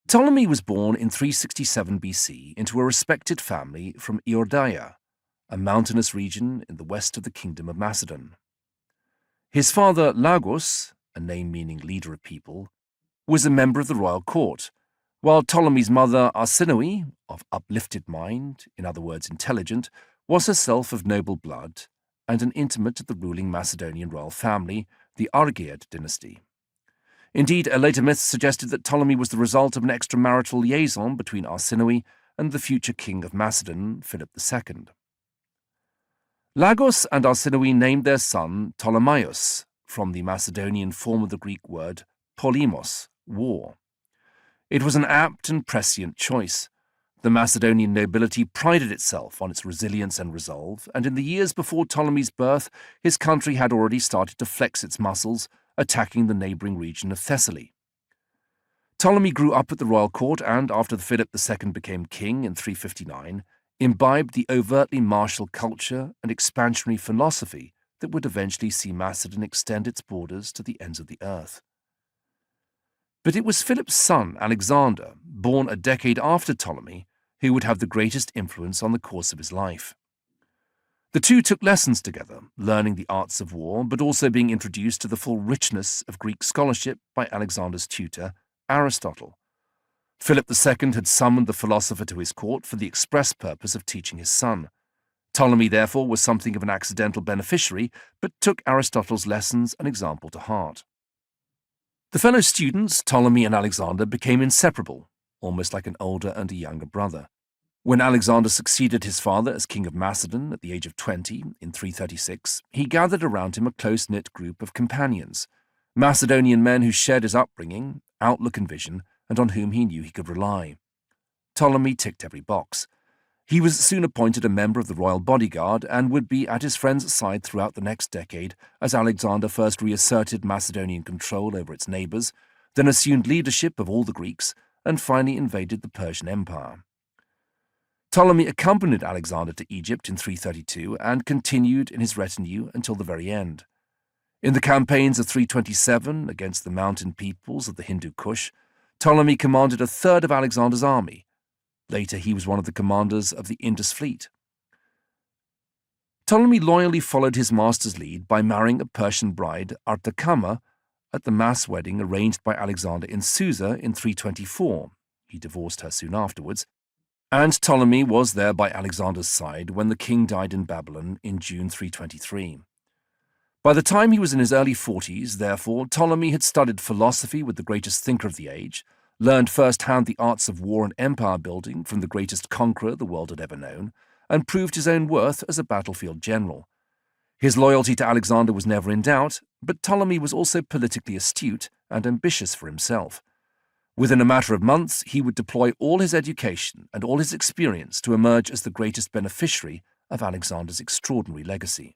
Ptolemy was born in 367 BC into a respected family from Iordaia, a mountainous region in the west of the Kingdom of Macedon. His father, Lagos, a name meaning leader of people, was a member of the royal court, while Ptolemy's mother, Arsinoe, of uplifted mind, in other words intelligent, was herself of noble blood and an intimate of the ruling Macedonian royal family, the Argead dynasty. Indeed, a later myth suggested that Ptolemy was the result of an extramarital liaison between Arsinoe and the future king of Macedon, Philip II. Lagos and Arsinoe named their son Ptolemaios, from the Macedonian form of the Greek word polemos, war. It was an apt and prescient choice. The Macedonian nobility prided itself on its resilience and resolve, and in the years before Ptolemy's birth, his country had already started to flex its muscles, attacking the neighbouring region of Thessaly. Ptolemy grew up at the royal court and, after Philip II became king in 359, imbibed the overtly martial culture and expansionary philosophy that would eventually see Macedon extend its borders to the ends of the earth. But it was Philip's son, Alexander, born a decade after Ptolemy, who would have the greatest influence on the course of his life. The two took lessons together, learning the arts of war, but also being introduced to the full richness of Greek scholarship by Alexander's tutor, Aristotle. Philip II had summoned the philosopher to his court for the express purpose of teaching his son. Ptolemy, therefore, was something of an accidental beneficiary, but took Aristotle's lessons and example to heart. The fellow students, Ptolemy and Alexander, became inseparable, almost like an older and a younger brother. When Alexander succeeded his father as king of Macedon at the age of 20 in 336, he gathered around him a close-knit group of companions, Macedonian men who shared his upbringing, outlook and vision, and on whom he knew he could rely. Ptolemy ticked every box. He was soon appointed a member of the royal bodyguard and would be at his friend's side throughout the next decade as Alexander first reasserted Macedonian control over its neighbours, then assumed leadership of all the Greeks, and finally invaded the Persian Empire. Ptolemy accompanied Alexander to Egypt in 332 and continued in his retinue until the very end. In the campaigns of 327 against the mountain peoples of the Hindu Kush, Ptolemy commanded a third of Alexander's army. Later, he was one of the commanders of the Indus fleet. Ptolemy loyally followed his master's lead by marrying a Persian bride, Artakama, at the mass wedding arranged by Alexander in Susa in 324. He divorced her soon afterwards, and Ptolemy was there by Alexander's side when the king died in Babylon in June 323. By the time he was in his early 40s, therefore, Ptolemy had studied philosophy with the greatest thinker of the age, learned firsthand the arts of war and empire building from the greatest conqueror the world had ever known, and proved his own worth as a battlefield general. His loyalty to Alexander was never in doubt, but Ptolemy was also politically astute and ambitious for himself. Within a matter of months, he would deploy all his education and all his experience to emerge as the greatest beneficiary of Alexander's extraordinary legacy.